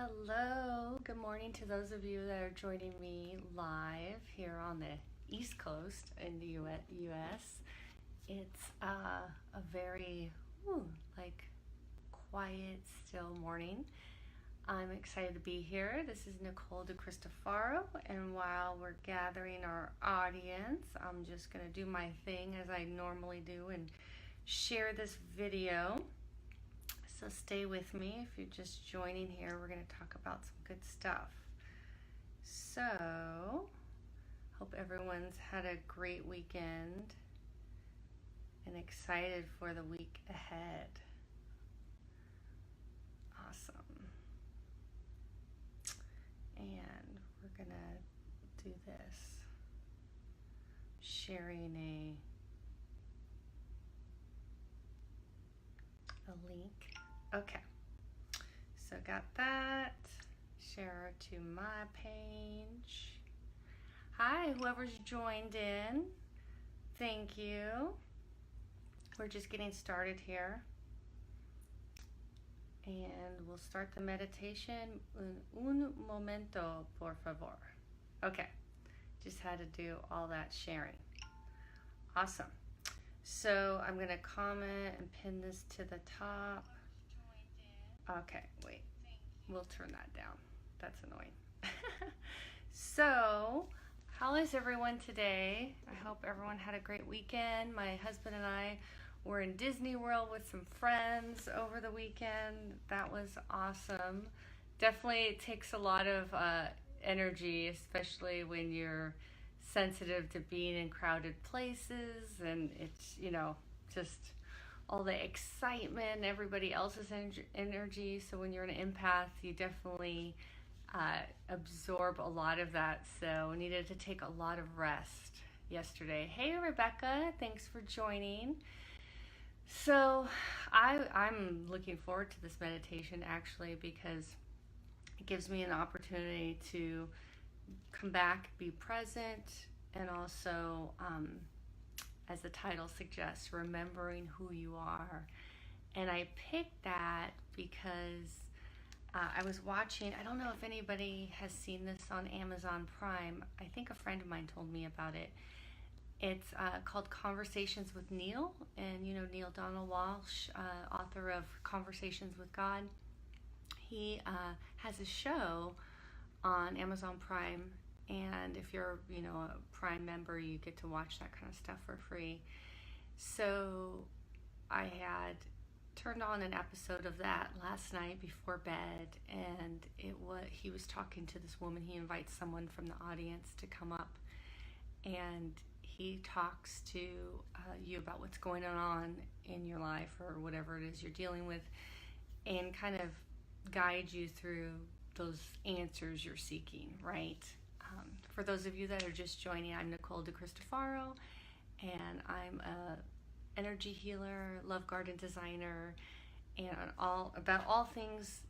Hello, good morning to those of you that are joining me live here on the East Coast in the US. It's a very quiet, still morning. I'm excited to be here. This is Nicole dicristofaro, and while we're gathering our audience, I'm just going to do my thing as I normally do and share this video. So stay with me. If you're just joining here, we're going to talk about some good stuff. So, hope everyone's had a great weekend and excited for the week ahead. Awesome. And we're going to do this. Sharing a link. Okay, so got that. Share to my page. Hi, whoever's joined in. Thank you. We're just getting started here. And we'll start the meditation. Un momento, por favor. Okay, just had to do all that sharing. Awesome. So I'm going to comment and pin this to the top. Okay, wait. We'll turn that down. That's annoying. So, how is everyone today? I hope everyone had a great weekend. My husband and I were in Disney World with some friends over the weekend. That was awesome. Definitely it takes a lot of energy, especially when you're sensitive to being in crowded places, and it's, just all the excitement, everybody else's energy. So when you're an empath, you definitely absorb a lot of that. So needed to take a lot of rest yesterday. Hey Rebecca, thanks for joining. So I'm looking forward to this meditation actually, because it gives me an opportunity to come back, be present, and also, as the title suggests, remembering who you are. And I picked that because I was watching, I don't know if anybody has seen this on Amazon Prime. I think a friend of mine told me about it. It's called Conversations with Neil, and Neil Donald Walsh, author of Conversations with God. He has a show on Amazon Prime, and if you're a Prime member, you get to watch that kind of stuff for free. So I had turned on an episode of that last night before bed, and he was talking to this woman. He invites someone from the audience to come up, and he talks to you about what's going on in your life or whatever it is you're dealing with, and kind of guide you through those answers you're seeking, right? For those of you that are just joining, I'm Nicole dicristofaro, and I'm a energy healer, love garden designer, and about all things,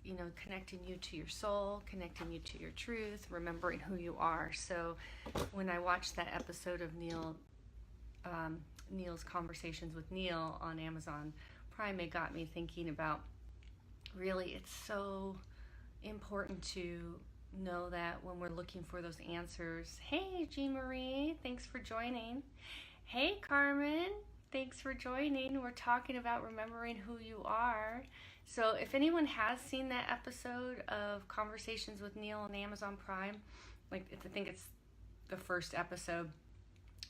connecting you to your soul, connecting you to your truth, remembering who you are. So when I watched that episode of Neil's Conversations with Neil on Amazon Prime, it got me thinking about, really, it's so important to know that when we're looking for those answers. Hey, Jean Marie, thanks for joining. Hey, Carmen, thanks for joining. We're talking about remembering who you are. So if anyone has seen that episode of Conversations with Neil on Amazon Prime, I think it's the first episode,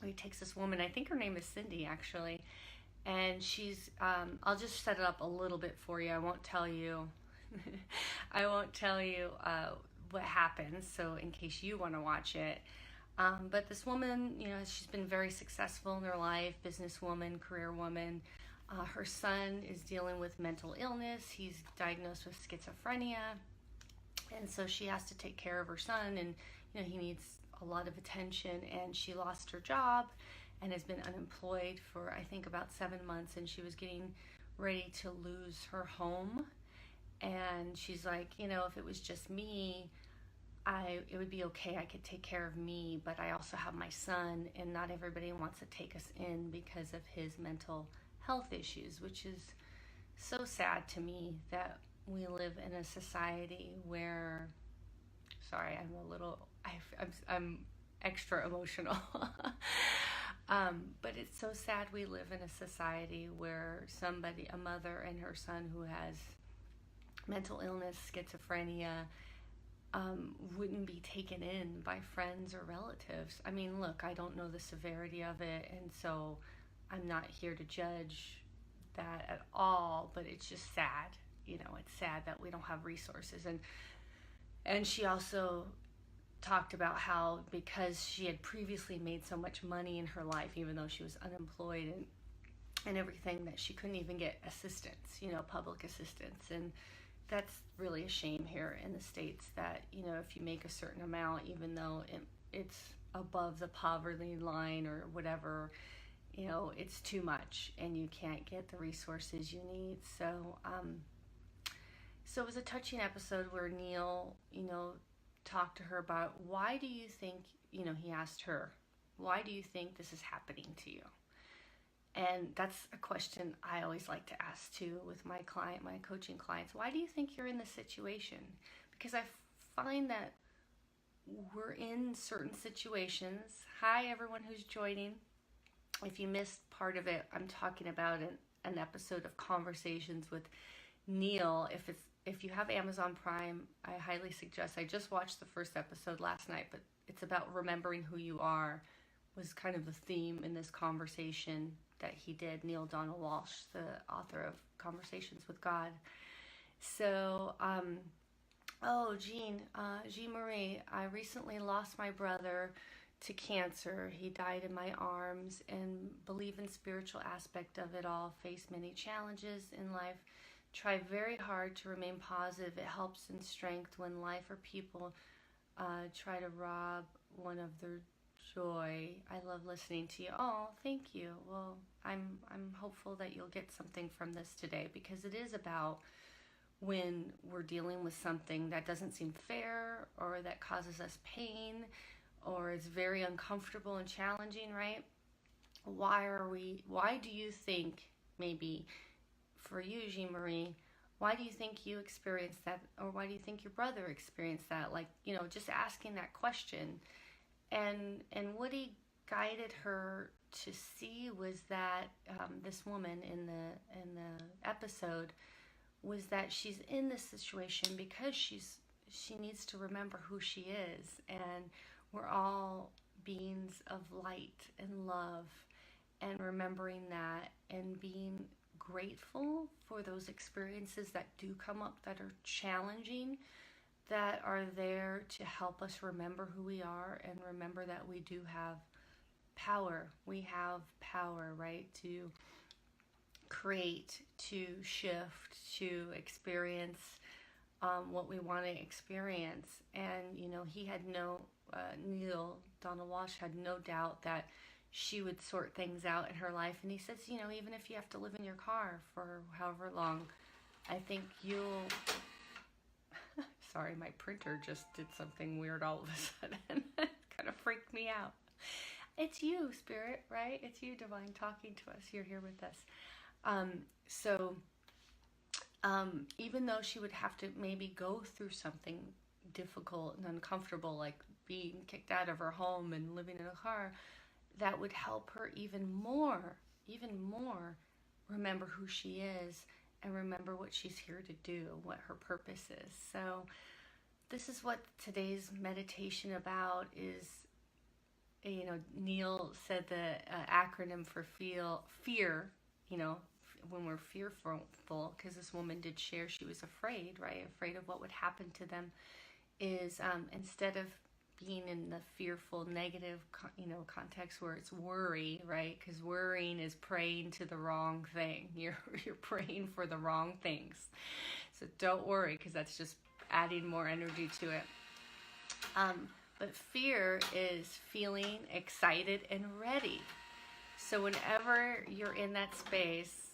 where he takes this woman, I think her name is Cindy actually, and she's, I'll just set it up a little bit for you. I won't tell you what happens, so in case you want to watch it. But this woman, she's been very successful in her life, businesswoman, career woman. Her son is dealing with mental illness. He's diagnosed with schizophrenia. And so she has to take care of her son, and he needs a lot of attention. And she lost her job and has been unemployed for, I think, about 7 months. And she was getting ready to lose her home. And she's like, if it was just me, it would be okay. I could take care of me, but I also have my son, and not everybody wants to take us in because of his mental health issues, which is so sad to me that we live in a society where, sorry, I'm extra emotional. But it's so sad we live in a society where a mother and her son who has mental illness, schizophrenia, wouldn't be taken in by friends or relatives. I mean, look, I don't know the severity of it, and so I'm not here to judge that at all, but it's just sad. It's sad that we don't have resources. And she also talked about how, because she had previously made so much money in her life, even though she was unemployed and everything, that she couldn't even get assistance, public assistance. And that's really a shame here in the States, that, if you make a certain amount, even though it's above the poverty line or whatever, it's too much and you can't get the resources you need. So it was a touching episode where Neil, talked to her about, why do you think, he asked her, why do you think this is happening to you? And that's a question I always like to ask too with my coaching clients. Why do you think you're in this situation? Because I find that we're in certain situations. Hi, everyone who's joining. If you missed part of it, I'm talking about an episode of Conversations with Neil. If you have Amazon Prime, I highly suggest. I just watched the first episode last night, but it's about remembering who you are, was kind of the theme in this conversation that he did. Neil Donald Walsh, the author of Conversations with God. So, Jean Marie, I recently lost my brother to cancer. He died in my arms, and believe in spiritual aspect of it all. Face many challenges in life. Try very hard to remain positive. It helps in strength when life or people try to rob one of their joy. I love listening to you. Oh, thank you. Well, I'm hopeful that you'll get something from this today, because it is about when we're dealing with something that doesn't seem fair, or that causes us pain, or is very uncomfortable and challenging, right? Why do you think, maybe for you, Jean Marie, why do you think you experienced that? Or why do you think your brother experienced that? Like, just asking that question. And what he guided her to see was that this woman in the episode, was that she's in this situation because she needs to remember who she is, and we're all beings of light and love, and remembering that and being grateful for those experiences that do come up that are challenging, that are there to help us remember who we are, and remember that we do have power. We have power, right? To create, to shift, to experience what we want to experience. And, he had Neil Donald Walsh had no doubt that she would sort things out in her life. And he says, even if you have to live in your car for however long, I think you'll... Sorry, my printer just did something weird all of a sudden. It kind of freaked me out. It's you, Spirit, right? It's you, Divine, talking to us. You're here with us. Even though she would have to maybe go through something difficult and uncomfortable, like being kicked out of her home and living in a car, that would help her even more remember who she is, and remember what she's here to do, what her purpose is. So this is what today's meditation about is. Neil said the acronym for fear, when we're fearful, because this woman did share she was afraid, right? Afraid of what would happen to them, is instead of being in the fearful, negative, context where it's worry, right? Because worrying is praying to the wrong thing. You're praying for the wrong things. So don't worry, because that's just adding more energy to it. But fear is feeling excited and ready. So whenever you're in that space,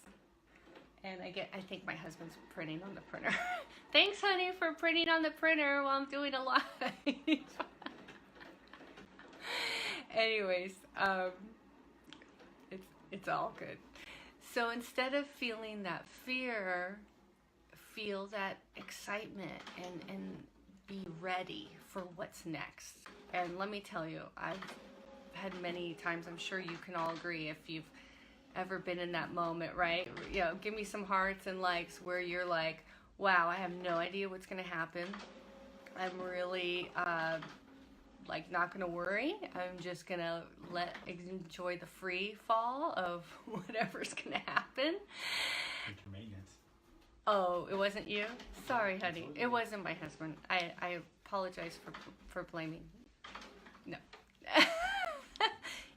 and I think my husband's printing on the printer. Thanks, honey, for printing on the printer while I'm doing a live. Anyways, it's all good. So instead of feeling that fear, feel that excitement and be ready for what's next. And let me tell you, I've had many times, I'm sure you can all agree, if you've ever been in that moment, right? You know, give me some hearts and likes where you're like, wow, I have no idea what's going to happen. I'm really like not going to worry. I'm just going to enjoy the free fall of whatever's going to happen. Winter maintenance. Oh, it wasn't you? Sorry, honey. It wasn't my husband. I apologize for blaming. No.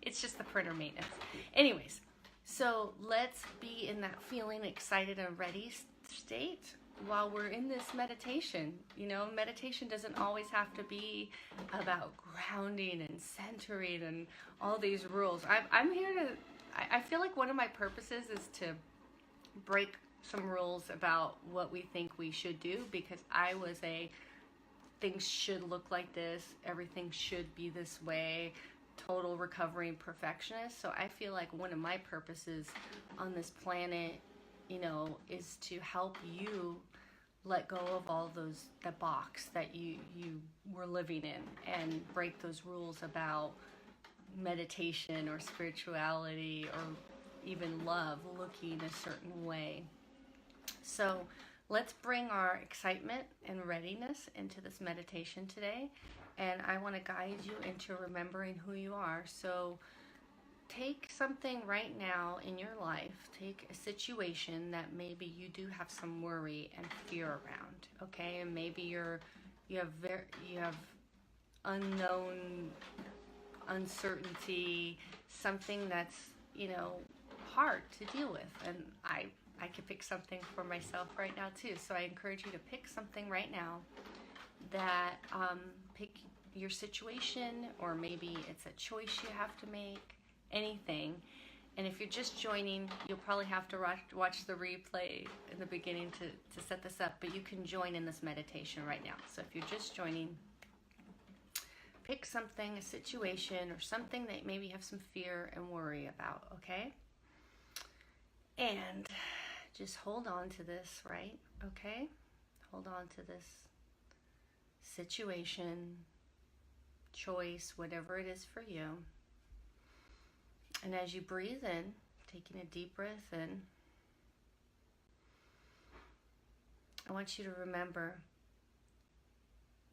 It's just the printer maintenance. Anyways, so let's be in that feeling excited and ready state while we're in this meditation. You know, meditation doesn't always have to be about grounding and centering and all these rules. I'm here to, I feel like one of my purposes is to break some rules about what we think we should do, because I was things should look like this, everything should be this way, total recovering perfectionist. So I feel like one of my purposes on this planet, you know, is to help you let go of all the box that you were living in, and break those rules about meditation or spirituality or even love looking a certain way. So let's bring our excitement and readiness into this meditation today. And I want to guide you into remembering who you are. So take something right now in your life, take a situation that maybe you do have some worry and fear around, okay? And maybe you have unknown uncertainty, something that's, you know, hard to deal with. And I could pick something for myself right now too. So I encourage you to pick something right now that pick your situation, or maybe it's a choice you have to make, anything. And if you're just joining, you'll probably have to watch the replay in the beginning to set this up, but you can join in this meditation right now. So if you're just joining, pick something, a situation or something that maybe you have some fear and worry about, okay? And just hold on to this, right? Okay? Hold on to this situation, choice, whatever it is for you. And as you breathe in, taking a deep breath in, I want you to remember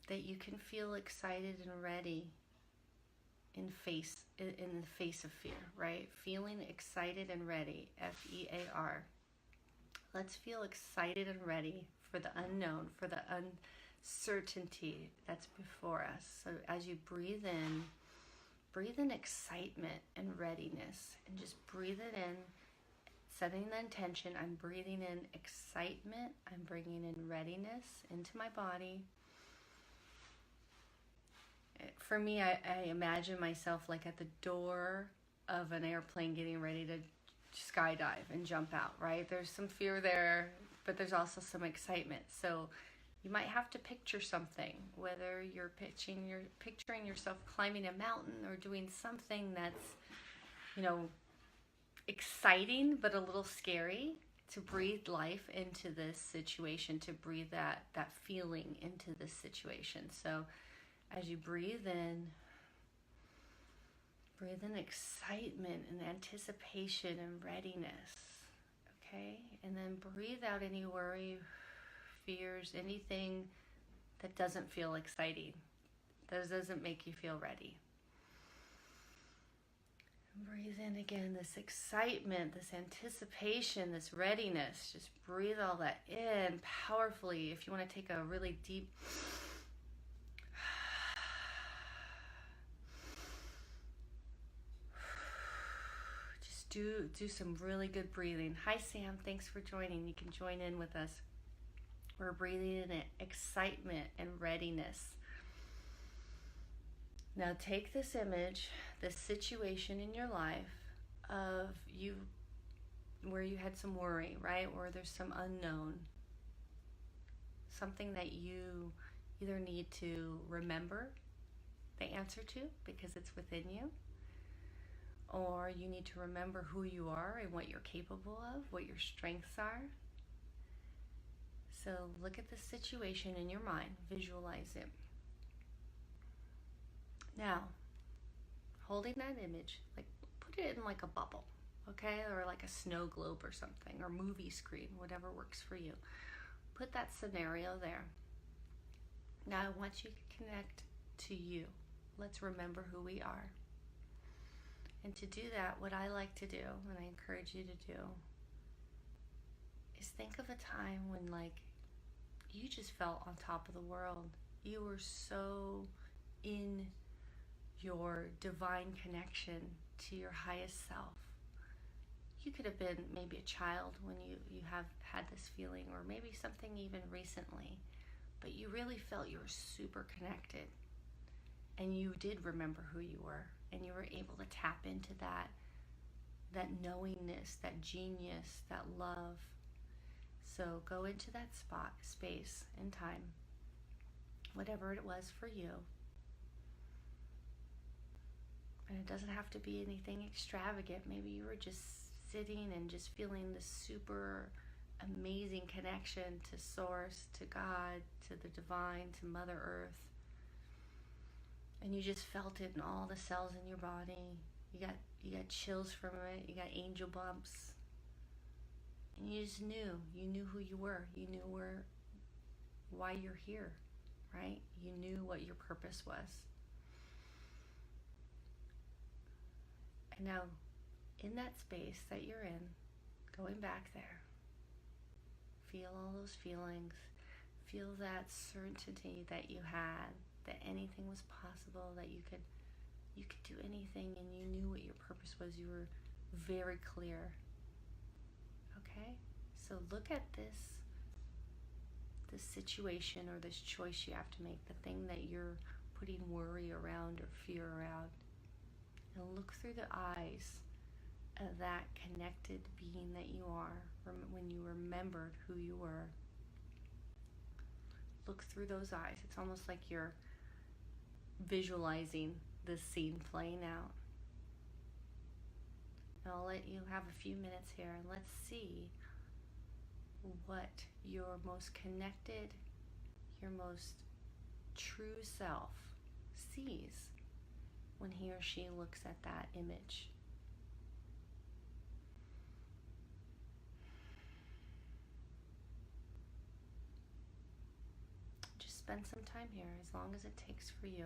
that you can feel excited and ready in the face of fear, right? Feeling excited and ready, F-E-A-R. Let's feel excited and ready for the unknown, for the uncertainty that's before us. So as you breathe in excitement and readiness, and just breathe it in, setting the intention. I'm breathing in excitement, I'm bringing in readiness into my body. For me, I imagine myself like at the door of an airplane getting ready to skydive and jump out, right? There's some fear there, but there's also some excitement. So you might have to picture something, whether you're picturing yourself climbing a mountain or doing something that's, you know, exciting but a little scary, to breathe life into this situation, to breathe that feeling into this situation. So as you breathe in excitement and anticipation and readiness, okay? And then breathe out any worry, fears, anything that doesn't feel exciting, that doesn't make you feel ready. And breathe in again, this excitement, this anticipation, this readiness. Just breathe all that in powerfully. If you want to take a really deep do some really good breathing. Hi Sam, thanks for joining. You can join in with us. We're breathing in excitement and readiness. Now take this image, this situation in your life of you where you had some worry, right? Or there's some unknown. Something that you either need to remember the answer to because it's within you, or you need to remember who you are and what you're capable of, what your strengths are. So look at the situation in your mind, visualize it. Now, holding that image, like put it in like a bubble, okay? Or like a snow globe or something, or movie screen, whatever works for you. Put that scenario there. Now I want you to connect to you. Let's remember who we are. And to do that, what I like to do, and I encourage you to do, is think of a time when like you just felt on top of the world. You were so in your divine connection to your highest self. You could have been maybe a child when you have had this feeling, or maybe something even recently, but you really felt you were super connected, and you did remember who you were, and you were able to tap into that knowingness, that genius, that love. So go into that space and time, whatever it was for you. And it doesn't have to be anything extravagant. Maybe you were just sitting and just feeling this super amazing connection to Source, to God, to the divine, to Mother Earth. And you just felt it in all the cells in your body. You got chills from it. You got angel bumps. And you just knew. You knew who you were. You knew why you're here, right? You knew what your purpose was. And now, in that space that you're in, going back there, feel all those feelings. Feel that certainty that you had, that anything was possible, that you could do anything, and you knew what your purpose was. You were very clear. Okay? So look at this situation or this choice you have to make, the thing that you're putting worry around or fear around, and look through the eyes of that connected being that you are when you remembered who you were. Look through those eyes. It's almost like you're visualizing this scene playing out. And I'll let you have a few minutes here, and let's see what your most connected, your most true self sees when he or she looks at that image. Just spend some time here, as long as it takes for you.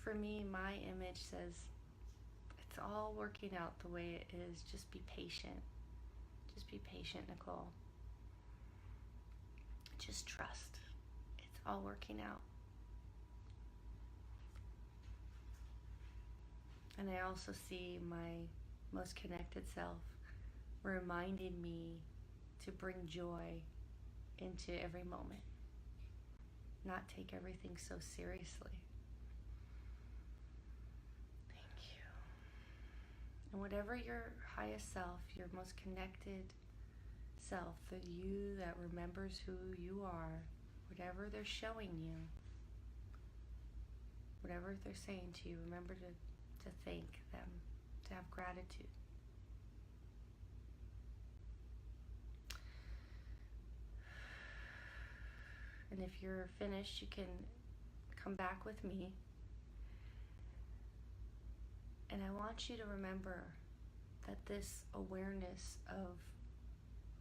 For me, my image says, it's all working out the way it is. Just be patient. Just be patient, Nicole. Just trust. It's all working out. And I also see my most connected self reminding me to bring joy into every moment. Not take everything so seriously. And whatever your highest self, your most connected self, the you that remembers who you are, whatever they're showing you, whatever they're saying to you, remember to thank them, to have gratitude. And if you're finished, you can come back with me. And I want you to remember that this awareness of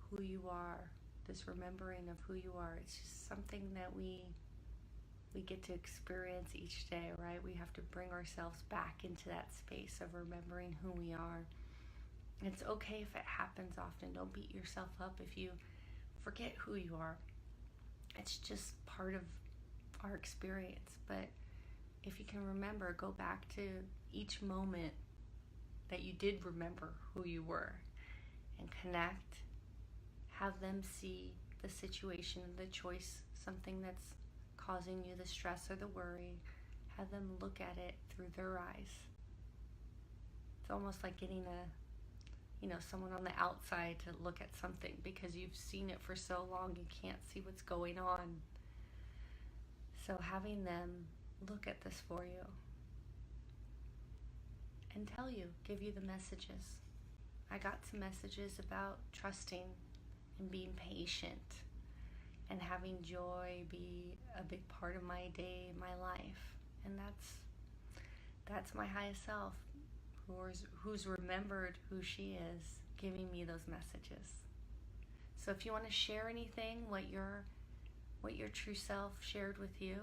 who you are, this remembering of who you are, it's just something that we get to experience each day, right? We have to bring ourselves back into that space of remembering who we are. And it's okay if it happens often. Don't beat yourself up if you forget who you are. It's just part of our experience. But if you can remember, go back to each moment that you did remember who you were and connect. Have them see the situation, the choice, something that's causing you the stress or the worry. Have them look at it through their eyes. It's almost like getting someone on the outside to look at something, because you've seen it for so long you can't see what's going on. So having them look at this for you and tell you, give you the messages I got some messages about trusting and being patient and having joy be a big part of my day, my life. And that's my highest self, who's remembered who she is, giving me those messages. So if you want to share anything, what your true self shared with you,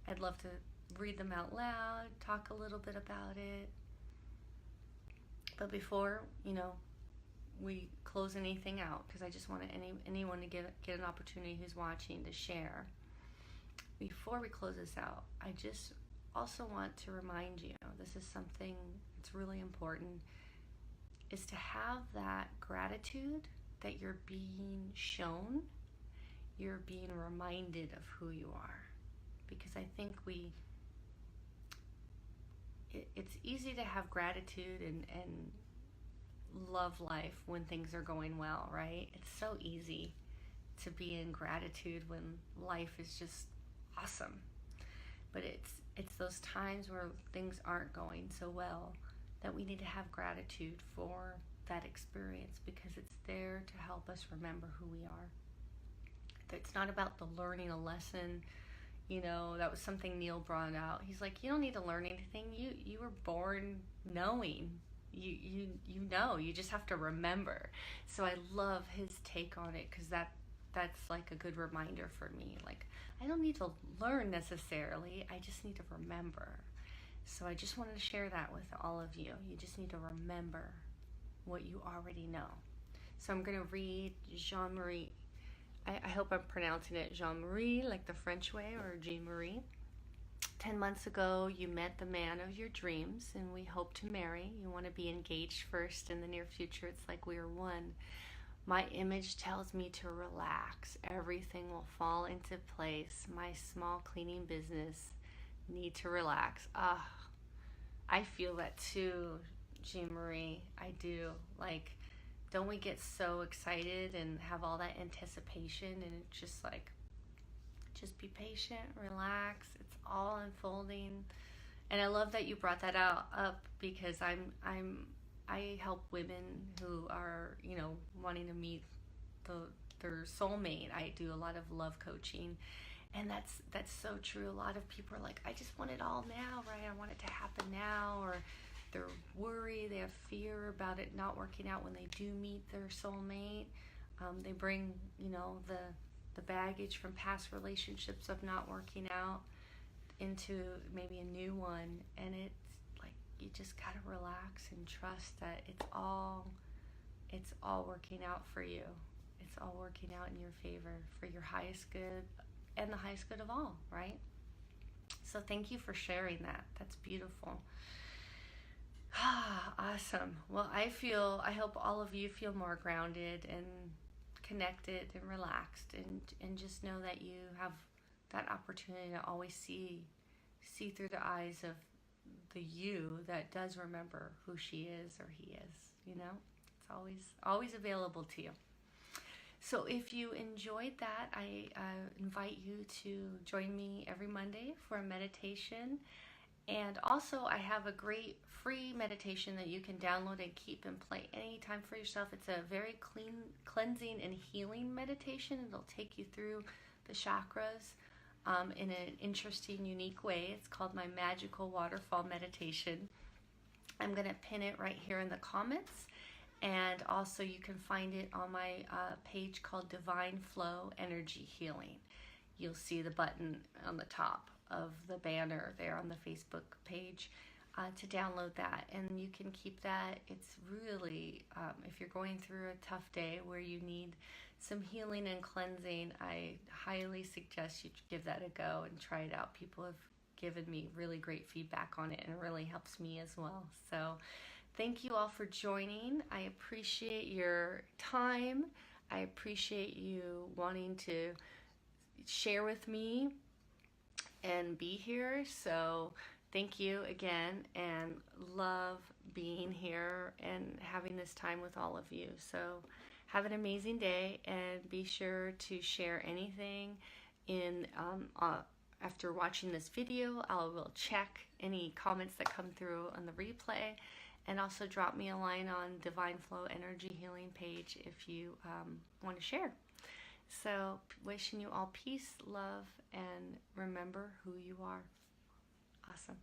I'd love to read them out loud, talk a little bit about it. But before, we close anything out, because I just want anyone to get an opportunity who's watching to share. Before we close this out, I just also want to remind you, this is something that's really important, is to have that gratitude that you're being shown, you're being reminded of who you are. Because I think it's easy to have gratitude and love life when things are going well, right? It's so easy to be in gratitude when life is just awesome. But it's those times where things aren't going so well that we need to have gratitude for that experience, because it's there to help us remember who we are. It's not about the learning a lesson. That was something Neil brought out. He's like, you don't need to learn anything. You were born knowing. You know. You just have to remember. So I love his take on it, because that's like a good reminder for me. Like, I don't need to learn necessarily. I just need to remember. So I just wanted to share that with all of you. You just need to remember what you already know. So I'm going to read Jean-Marie. I hope I'm pronouncing it Jean-Marie, like the French way, or Jean-Marie. 10 months ago, you met the man of your dreams, and we hope to marry. You want to be engaged first in the near future. It's like we are one. My image tells me to relax. Everything will fall into place. My small cleaning business need to relax. I feel that too, Jean-Marie. I do. Like, don't we get so excited and have all that anticipation, and it's just like, just be patient, relax. It's all unfolding. And I love that you brought that up, because I help women who are, wanting to meet their soulmate. I do a lot of love coaching, and that's so true. A lot of people are like, I just want it all now, right? I want it to happen now, or they're worried, they have fear about it not working out when they do meet their soulmate. They bring, the baggage from past relationships of not working out into maybe a new one, and it's like, you just gotta relax and trust that it's all working out for you. It's all working out in your favor for your highest good and the highest good of all, right? So thank you for sharing that. That's beautiful. Awesome. Well, I hope all of you feel more grounded and connected and relaxed, and just know that you have that opportunity to always see through the eyes of the you that does remember who she is or he is. It's always available to you. So if you enjoyed that, I invite you to join me every Monday for a meditation. And also, I have a great free meditation that you can download and keep and play anytime for yourself. It's a very cleansing and healing meditation. It'll take you through the chakras in an interesting, unique way. It's called my Magical Waterfall Meditation. I'm going to pin it right here in the comments. And also, you can find it on my page called Divine Flow Energy Healing. You'll see the button on the top of the banner there on the Facebook page to download that, and you can keep that. It's really, if you're going through a tough day where you need some healing and cleansing, I highly suggest you give that a go and try it out. People have given me really great feedback on it, and it really helps me as well. So thank you all for joining. I appreciate your time. I appreciate you wanting to share with me and be here. So thank you again, and love being here and having this time with all of you. So have an amazing day, and be sure to share anything in after watching this video. I will check any comments that come through on the replay, And also drop me a line on Divine Flow Energy Healing page if you want to share. So, wishing you all peace, love, and remember who you are. Awesome.